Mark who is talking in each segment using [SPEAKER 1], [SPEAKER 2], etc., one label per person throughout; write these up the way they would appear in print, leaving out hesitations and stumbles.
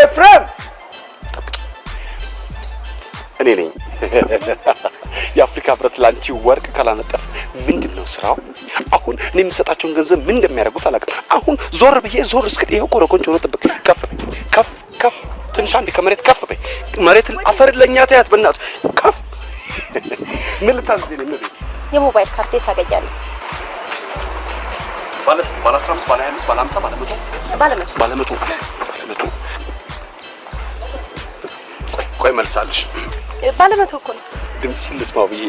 [SPEAKER 1] ኤፍሬም እኔ ነኝ የአፍሪካ ህብረት ላንቺ ወርቅ ካላነጠፍ ምንድነው ስራው አሁን እኔ የምሰጣቸውን ገንዘብ ምን እንደሚያደርጉት አላውቅም አሁን ዞር ብዬ ዞር እስከ ይሄው ኮረኮንቾ ነው ጥብቅ ከፍ ትንሽ አንድ ከመሬት ከፍ በይ መሬትን አፈር ለኛ ታያት በእናቱ ከፍ ምን ልታዝኝ ነው
[SPEAKER 2] የሞባይል ካርድ ታገኛለህ
[SPEAKER 1] ባለ 15 ባለ 25 ባለ 50 ባለ 100 ቆይ መልሳለሽ
[SPEAKER 2] ባለ 100 እኮ ነው
[SPEAKER 1] ድምጽሽን ልስማው ብዬ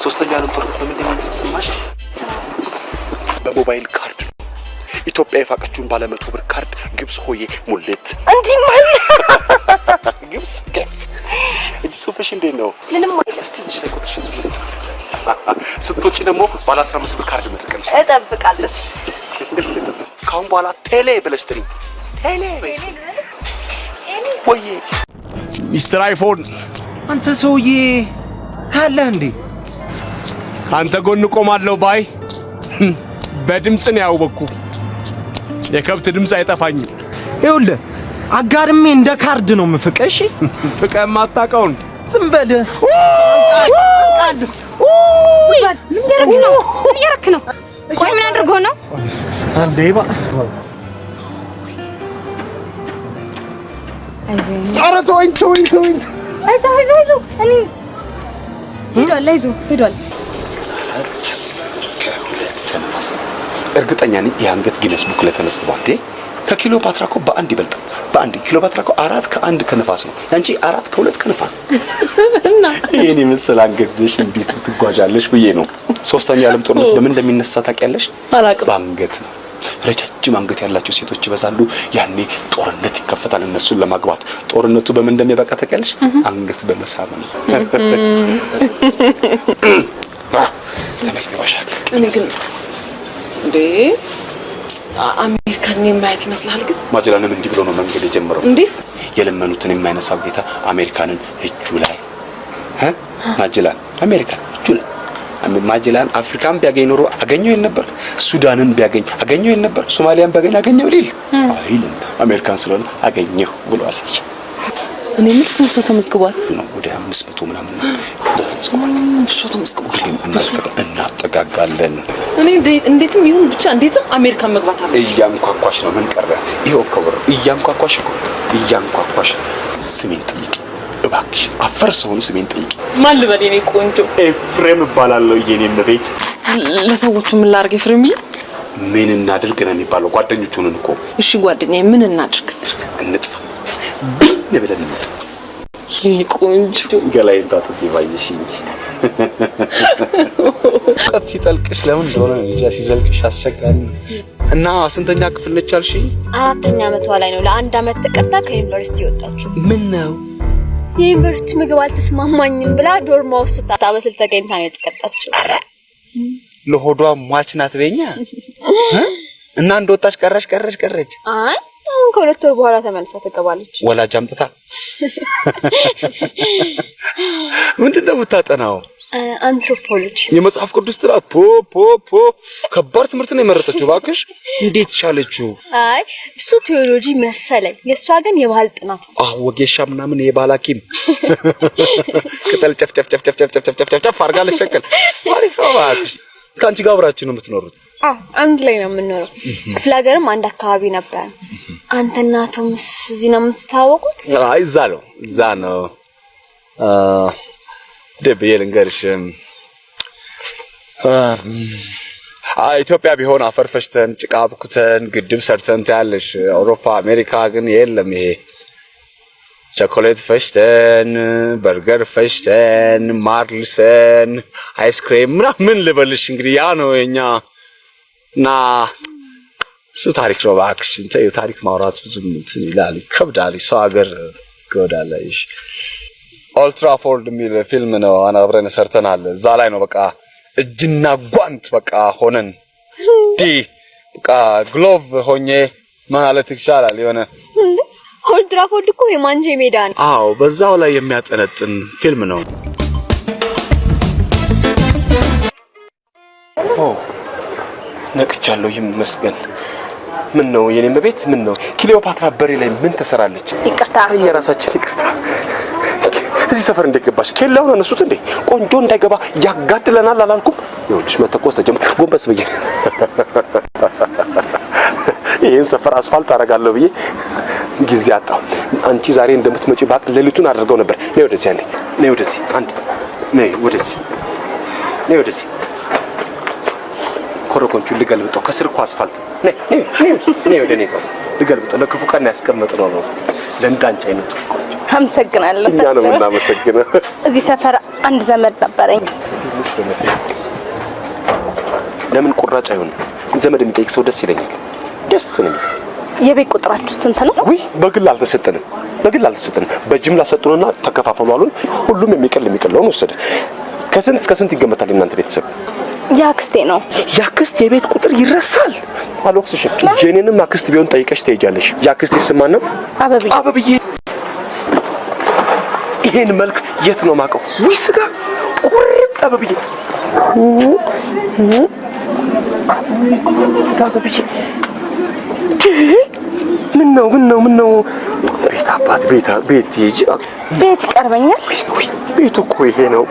[SPEAKER 1] ሶስተኛ ዓለም ጦርነት በምን እንደሚነሳሰማሽ በሞባይል ካርድ ኢትዮጵያ የፋቀችውን ባለ 100 ብር ካርድ ግብጽ ሆዬ ሙሌት
[SPEAKER 2] እንዴ ማለት
[SPEAKER 1] ግብጽ እጅ ሶፈሽ እንዴ ነው
[SPEAKER 2] ምንም
[SPEAKER 1] እስቲ ልጅ ላይ ቁጥርሽን ዝምልጽ ስትወጪ ደግሞ ባለ 15 ብር ካርድ መጥቀልሽ
[SPEAKER 2] እጠብቃለሁ
[SPEAKER 1] ካሁን በኋላ ቴሌ ብለሽ ጥሪ ቴሌ ወይ
[SPEAKER 3] ሚስተር አይፎን
[SPEAKER 4] አንተ ሰውዬ ታለ እንዴ
[SPEAKER 3] አንተ ጎን ቆማለሁ ባይ በድምጽ ነው ያወቅኩ የከብት ድምጽ አይጠፋኝም
[SPEAKER 4] ይኸውልህ አጋርሜ እንደ ካርድ ነው ምፍቀሽ
[SPEAKER 3] ፍቀም አጣቀውን
[SPEAKER 4] ዝም በል
[SPEAKER 2] ምን ያረክ ነው ቆይ ምን አድርጎ ነው
[SPEAKER 4] አንዴባ
[SPEAKER 2] አይዞ እኔ ሄዷል
[SPEAKER 1] እርግጠኛ ነኝ የአንገት ጊነስ ቡክ ላይ ተመዝግቧል ከኪሎፓትራ እኮ በአንድ ይበልጣል በአንድ ኪሎፓትራ እኮ 4 ከ1 ከነፋስ ነው ያንቺ 4 ከ2 ከነፋስ እና እኔ መሰል አንገት ዘሽ እንዴት ትጓዣለሽ ብዬ ነው ሶስተኛው ዓለም ጦርነት በምን እንደሚነሳ ታውቂያለሽ በአንገት ነው ረጃጅም አንገት ያላቸው ሴቶች ይበዛሉ ያኔ ጦርነት ይከፈታል እነሱን ለማግባት ጦርነቱ በምን እንደሚያበቃ ታውቂያለሽ አንገት በመሳብ ነው ተመስገባሻል
[SPEAKER 5] እኔ ግን እንዴ አሜሪካን የማያት ይመስላል ግን
[SPEAKER 1] ማጀላንም እንዲህ ብሎ ነው መንገድ የጀመረው
[SPEAKER 5] እንዴት
[SPEAKER 1] የለመኑትን የማይነሳው ጌታ አሜሪካንን እጁ ላይ ማጀላን አሜሪካን እጁ ላይ ማጀላን አፍሪካን ቢያገኝ ኖሮ አገኘው ነበር ሱዳንን ቢያገኝ አገኘው ነበር ሶማሊያን ቢያገኝ አገኘው ሊል አይልም አሜሪካን ስለሆነ አገኘው ብሎ አሳየ
[SPEAKER 5] እኔ ምን ስንት ሰው ተመዝግቧል
[SPEAKER 1] ነው ወደ 500 ምናምን
[SPEAKER 5] ሰው ተመዝግቧል
[SPEAKER 1] እናጠጋጋለን
[SPEAKER 5] እኔ እንዴትም ይሁን ብቻ እንዴትም አሜሪካን መግባት አለ
[SPEAKER 1] እያንኳኳሽ ነው ምን ቀረ ይሄው ከወር እያንኳኳሽ ስሜን ጠይቂ እባክሽ አፈር ሰውን ስሜን ጠይቂ
[SPEAKER 5] ማን ልበል የኔ ቆንጆ
[SPEAKER 1] ኤፍሬም እባላለሁ የኔም ቤት
[SPEAKER 5] ለሰዎቹ ምን ላድርግ ኤፍሬም
[SPEAKER 1] ምን እናድርግ ነው የሚባለው ጓደኞቹን እኮ
[SPEAKER 5] እሺ ጓደኛዬ ምን እናድርግ
[SPEAKER 1] እንጥፋ ለበለን እንጥፋ
[SPEAKER 5] የኔ ቆንጆ
[SPEAKER 1] ገላይን ታጥቂ ባይሽ እንጂ ቀጥ ሲጠልቅሽ ለምን እንደሆነ ልጅ ሲዘልቅሽ አስቸጋሪ እና ስንተኛ ክፍል ነች አልሽ
[SPEAKER 2] 4ኛ ዓመቷ ላይ ነው ለአንድ ዓመት ተቀጣ ከዩኒቨርሲቲ ወጣችሁ
[SPEAKER 1] ምን ነው
[SPEAKER 2] የዩኒቨርሲቲ ምግብ አልተስማማኝም ብላ ዶርማ ውስጥ ታበስል ተገኝታ ነው የተቀጣችው
[SPEAKER 1] ለሆዷ ሟች ናት በእኛ እና እንደወጣች ቀረች
[SPEAKER 2] አይ አሁን ከሁለት ወር በኋላ ተመልሳ ተቀባለች
[SPEAKER 1] ወላጅ አምጥታ ምንድነው የምታጠናው
[SPEAKER 2] አንትሮፖሎጂ
[SPEAKER 1] የመጽሐፍ ቅዱስ ጥናት ፖ ከባድ ትምህርት ነው የመረጠችው ባክሽ እንዴት ቻለችው
[SPEAKER 2] አይ እሱ ቴዎሎጂ መሰለኝ የሷ ግን የባህል ጥናት
[SPEAKER 1] ወጌሻ ምናምን የባላኪም ቅጠል ጨፍ አርጋ ለሸከል አሪፍ ነው ባክሽ ካንቺ ጋር አብራችሁ ነው የምትኖሩት
[SPEAKER 2] አንድ ላይ ነው የምንኖረው ክፍለ ሀገርም አንድ አካባቢ ነበር አንተና ቶምስ እዚህ ነው የምትታወቁት
[SPEAKER 1] አይ እዛ ነው ደብዬ ልንገርሽ ኢትዮጵያ ቢሆን አፈርፈሽተን ጭቃ ብኩተን ግድብ ሰርተን ታያለሽ አውሮፓ አሜሪካ ግን የለም ይሄ ቸኮሌት ፈሽተን በርገር ፈሽተን ማርልሰን አይስክሬም ምናምን ልበልሽ እንግዲህ ያ ነው የኛ እና እሱ ታሪክ ነው ባክሽ እንተይ ታሪክ ማውራት ብዙ እንትን ይላል ከብዳል ሰው ሀገር ጎዳላይሽ ኦልትራፎርድ የሚል ፊልም ነው አብረን ሰርተናል እዛ ላይ ነው በቃ እጅና ጓንት በቃ ሆነን በቃ ግሎቭ ሆኜ ማለት ይቻላል የሆነ
[SPEAKER 2] ኦልትራፎርድ እኮ የማንጄ ሜዳ ነው
[SPEAKER 1] አዎ በዛው ላይ የሚያጠነጥን ፊልም ነው ነቅቻለሁ ይመስገን
[SPEAKER 3] ምን ነው የኔ መቤት ምን ነው ክሊዮፓትራ በሬ ላይ ምን ትሰራለች?
[SPEAKER 2] ይቅርታ
[SPEAKER 3] የራሳችን ይቅርታ። እዚህ ሰፈር እንደገባሽ ኬላውን አነሱት እንዴ? ቆንጆ እንዳይገባ ያጋድለናል አላልኩም? ይኸውልሽ መተኮስ ተጀመረ። ጎንበስ ብዬ ይሄን ሰፈር አስፋልት አደርጋለሁ ብዬ ጊዜ አጣሁ። አንቺ ዛሬ እንደምትመጪ ባቅ ሌሊቱን አድርገው ነበር። ነይ ወደዚህ አንዴ፣ ነይ ወደዚህ አንዴ፣ ነይ ወደዚህ፣ ነይ ወደዚህ። ኮረኮንቹ ልገልብጠው ከስር እኮ አስፋልት። ነይ ነይ ነይ ወደ እኔ ጋር ልገልብጠው። ለክፉ ቀን ያስቀመጥነው ነው ለእንዳንቺ አይነቱ።
[SPEAKER 2] አመሰግናለሁ።
[SPEAKER 3] እኛ ነው የምናመሰግነው።
[SPEAKER 2] እዚህ ሰፈር አንድ ዘመድ ነበረኝ።
[SPEAKER 3] ለምን ቁራጭ አይሆንም? ዘመድ የሚጠይቅ ሰው ደስ ይለኛል። ደስ ነው።
[SPEAKER 2] የቤት ቁጥራችሁ ስንት ነው?
[SPEAKER 3] ውይ በግል አልተሰጠንም። በጅምላ ሰጡንና ተከፋፈሉ አሉን። ሁሉም የሚቀለውን ወሰደ። ከስንት እስከ ስንት ይገመታል እናንተ ቤተሰብ?
[SPEAKER 2] ያክስቴ ነው።
[SPEAKER 3] ያክስት የቤት ቁጥር ይረሳል? አልወቅስሽ። የኔንም አክስት ቢሆን ጠይቀሽ ትሄጃለሽ። ያክስቴ ስም ማን ነው? አበብዬ። ይሄን መልክ የት ነው ማቀው? ውይ ስጋ ቁርጥ አበብዬ። አበብዬ ምን ነው ቤት አባት ቤት ሂጂ።
[SPEAKER 2] ቤት ይቀርበኛል።
[SPEAKER 3] ቤቱ እኮ ይሄ ነው።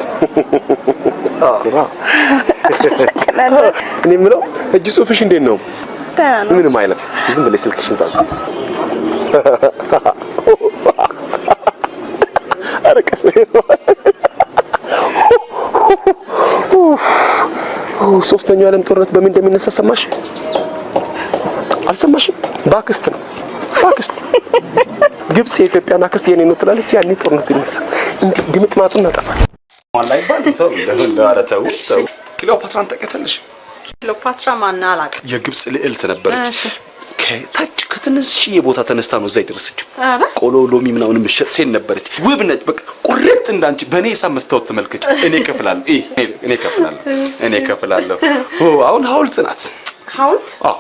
[SPEAKER 3] እኔ የምለው እጅ ጽሑፍሽ እንዴት ነው? ምንም አይልም። እስቲ ዝም ብለሽ ስልክሽን ጻፍ። አረቀስ ሶስተኛው ዓለም ጦርነት በምን እንደሚነሳ ሰማሽ? አልሰማሽም? ባክስት ነው ባክስት። ግብጽ የኢትዮጵያን አክስት የኔ ነው ትላለች። ያኔ ጦርነት ይነሳ እንዴ ድምጥማጡን እናጠፋለን። ማላይ ባንተው ለአረተው ክሊዮፓትራን ተቀተልሽ።
[SPEAKER 5] ክሊዮፓትራ ማን አላውቅም።
[SPEAKER 3] የግብጽ ልዕልት ነበረች። ከታች ከትንሽዬ ቦታ ተነስታ ነው እዛ የደረሰችው። ቆሎ ሎሚ ምናምን ምሽት ሴት ነበረች። ውብ ነች። በቃ ቁርጥ እንዳንቺ በእኔ ሂሳብ መስታወት ተመልከች። እኔ ከፍላለሁ። አሁን ሐውልት ናት።
[SPEAKER 5] ሐውልት? አዎ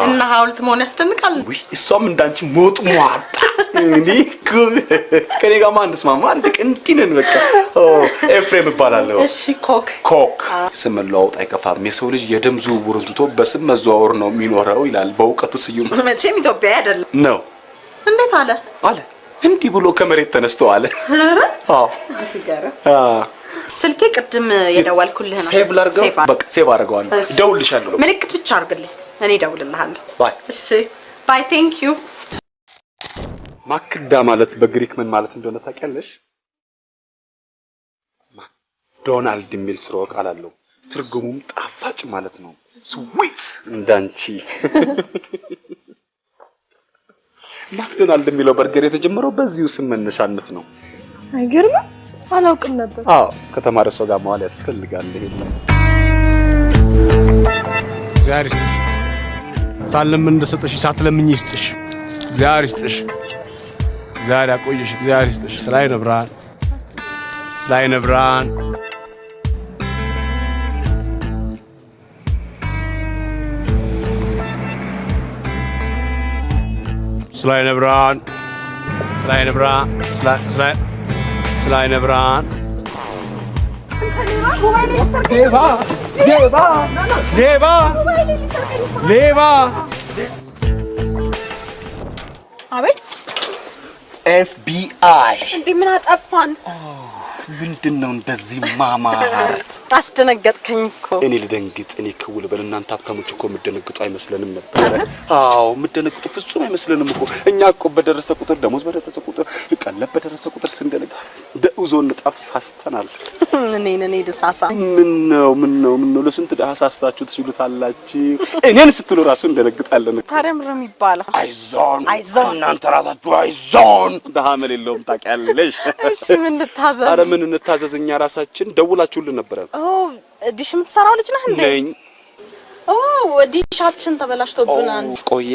[SPEAKER 5] እና ሐውልት መሆን ያስደንቃል።
[SPEAKER 3] ውይ እሷም እንዳንቺ ሞጥ ሟጣ እንዴ ከኔ ጋር ማን እንስማማ? አንድ ቀን እንዲነን በቃ ኤፍሬም እባላለሁ።
[SPEAKER 5] እሺ ኮክ
[SPEAKER 3] ስም መለዋወጥ አይከፋም። የሰው ልጅ የደም ዝውውሩን ትቶ በስም መዘዋወር ነው የሚኖረው ይላል በእውቀቱ ስዩም።
[SPEAKER 5] መቼም ኢትዮጵያ አይደለም
[SPEAKER 3] ነው።
[SPEAKER 5] እንዴት አለ
[SPEAKER 3] እንዲህ ብሎ ከመሬት ተነስቶ አለ። አዎ
[SPEAKER 5] ሲጋራ ስልኬ ቅድም የደወልኩልህ ነው።
[SPEAKER 3] ሴቭ ላድርገው? በቃ ሴቭ አድርገዋለሁ። እደውልልሻለሁ።
[SPEAKER 5] ምልክት ብቻ አድርግልኝ፣ እኔ እደውልልሃለሁ።
[SPEAKER 3] ባይ።
[SPEAKER 5] እሺ ባይ። ቴንክ ዩ።
[SPEAKER 3] ማክዳ ማለት በግሪክ ምን ማለት እንደሆነ ታውቂያለሽ? ማክዶናልድ የሚል ስርወ ቃል አለው። ትርጉሙም ጣፋጭ ማለት ነው። ስዊት እንዳንቺ። ማክዶናልድ የሚለው በርገር የተጀመረው በዚሁ ስም መነሻነት ነው።
[SPEAKER 2] አይገርምም? አላውቅም ነበር።
[SPEAKER 3] አዎ ከተማረ ሰው ጋር መዋል ያስፈልጋል። ይሄን
[SPEAKER 6] እግዚአብሔር ይስጥሽ። ሳለም እንደሰጠሽ ሳትለምኝ ይስጥሽ። እግዚአብሔር ይስጥሽ። እግዚአብሔር ያቆየሽ። እግዚአብሔር ይስጥሽ። ስላይነ ብርሃን ስላይነ ብርሃን ስላይነ ብርሃን ስላይነ ብርሃን ስላይነ ብርሃን ሌባ
[SPEAKER 5] አቤት
[SPEAKER 3] FBI
[SPEAKER 5] እንዴ ምን አጠፋን?
[SPEAKER 3] ምንድነው እንደዚህ ማማር?
[SPEAKER 5] አስደነገጥከኝ እኮ።
[SPEAKER 3] እኔ ልደንግጥ? እኔ ክውል በል። እናንተ ሀብታሞች እኮ የምትደነግጡ አይመስለንም ነበር። አዎ የምትደነግጡ ፍጹም አይመስለንም እኮ። እኛ እኮ በደረሰ ቁጥር ደሞዝ በደረሰ ቁጥር ቀለብ በደረሰ ቁጥር ስንደነግ ደውዞን ጣፍ ሳስተናል።
[SPEAKER 5] እኔ ደሳሳ
[SPEAKER 3] ምን ነው ለስንት ደሃ ሳስታችሁ ትችሉታላችሁ? እኔን ስትሉ ራሱ እንደነግጣለን።
[SPEAKER 5] ታዲያ ምን ነው የሚባለው?
[SPEAKER 3] አይዞን እናንተ ራሳችሁ አይዞን። ደሃ መሌለውም ታውቂያለሽ።
[SPEAKER 5] እሺ ምን ልታዘዝ?
[SPEAKER 3] አረ ምን እንታዘዝ? እኛ ራሳችን ደውላችሁልን ነበር።
[SPEAKER 5] ዲሽ የምትሰራው ልጅ ነህ እንዴ?
[SPEAKER 3] ነኝ።
[SPEAKER 5] ዲሻችን ተበላሽቶብናል።
[SPEAKER 3] ቆየ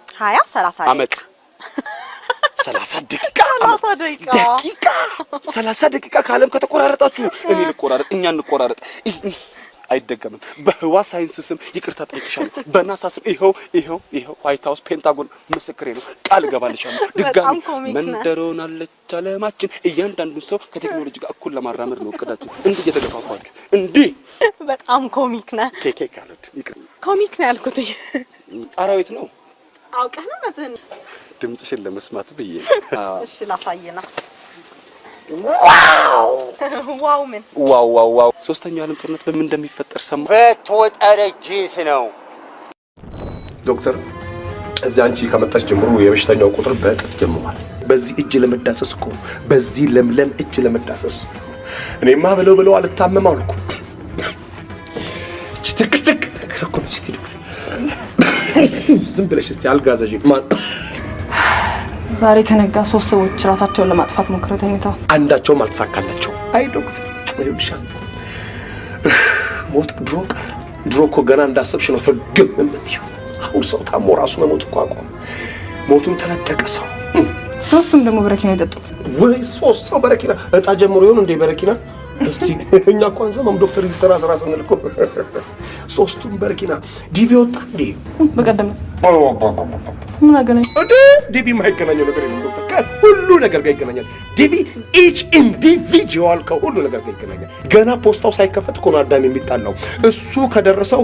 [SPEAKER 5] 30
[SPEAKER 3] አመት 30 ደቂቃ 30 ደቂቃ ካለም ከተቆራረጣችሁ እኔ ልቆራረጥ፣ እኛ እንቆራረጥ። አይደገምም። በህዋ ሳይንስ ስም ይቅርታ ጠይቅሻለሁ። በናሳ ስም ይሄው ዋይት ሃውስ ፔንታጎን ምስክሬ ነው። ቃል ገባልሻለሁ። ድጋሚ መንደሮን አለች አለማችን። እያንዳንዱን ሰው ከቴክኖሎጂ ጋር እኩል ለማራመድ ነው እቅዳችን። እንዲህ እየተገፋፋችሁ እንዲህ
[SPEAKER 5] በጣም ኮሚክ ነህ።
[SPEAKER 3] ኬኬ ካሉት ይቅር
[SPEAKER 5] ኮሚክ ነው ያልኩት።
[SPEAKER 3] ጣራዊት ነው።
[SPEAKER 5] አውቀህ ነው መተን
[SPEAKER 3] ድምጽሽን ለመስማት ብዬ።
[SPEAKER 5] እሺ ላሳየና።
[SPEAKER 3] ዋው ምን ዋው ሶስተኛው ዓለም ጦርነት በምን እንደሚፈጠር ሰማ።
[SPEAKER 7] በተወጠረጂስ ነው
[SPEAKER 8] ዶክተር። እዚህ አንቺ ከመጣች ጀምሮ የበሽተኛው ቁጥር በእጥፍ ጀምሯል። በዚህ እጅ ለመዳሰስ እኮ በዚህ ለምለም እጅ ለመዳሰስ እኔማ ብለው አልታመም አልኩ። ትክትክ ተከረኩ ነው እስቲ ዶክተር ዝም ብለሽ እስቲ አልጋዘጂ ማን
[SPEAKER 5] ዛሬ ከነጋ 3 ሰዎች ራሳቸውን ለማጥፋት ሞክረው ተኝተው
[SPEAKER 8] አንዳቸውም አልተሳካላቸው። አይ ዶክተር ይልሻል ሞት ድሮ ቀረ። ድሮ እኮ ገና እንዳሰብሽ ነው ፈግም እምትይው። አሁን ሰው ታሞ ራሱ መሞት እኮ አቆመ። ሞቱን ተለቀቀ ሰው።
[SPEAKER 5] ሶስቱም ደግሞ በረኪና የጠጡት
[SPEAKER 8] ወይ 3 ሰው በረኪና እጣ ጀምሮ ይሆን እንዴ በረኪና? እስቲ እኛ እኮ አንሰማም ዶክተር ይሰራ ስንል እኮ 3ቱም በረኪና ዲቪ ወጣ እንዴ
[SPEAKER 5] በቀደመት ምን አገናኝ
[SPEAKER 8] እንዴ? ዲቪ የማይገናኘው ነገር የለም ዶክተር። ከሁሉ ነገር ጋር ይገናኛል ዲቪ። ኢች ኢንዲቪጁዋል ከሁሉ ነገር ጋር ይገናኛል። ገና ፖስታው ሳይከፈት እኮ ነው አዳም የሚጣላው። እሱ ከደረሰው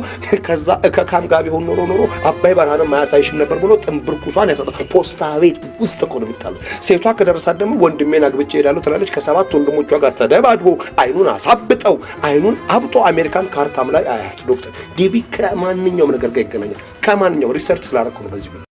[SPEAKER 8] ከዛ ከካም ጋር ቢሆን ኖሮ አባይ ባናንም ማያሳይሽም ነበር ብሎ ጥንብርኩሷን ያሰጣል። ፖስታ ቤት ውስጥ እኮ ነው የሚጣለው። ሴቷ ከደረሳት ደግሞ ወንድሜን አግብቼ እሄዳለሁ ትላለች። ከ7 ወንድሞቿ ጋር ተደባድቦ አይኑን አሳብጠው አይኑን አብጦ አሜሪካን ካርታም ላይ አያት ዶክተር። ዲቪ ከማንኛውም ነገር ጋር ይገናኛል። ከማንኛውም ሪሰርች ስላደረኩ ነው በዚህ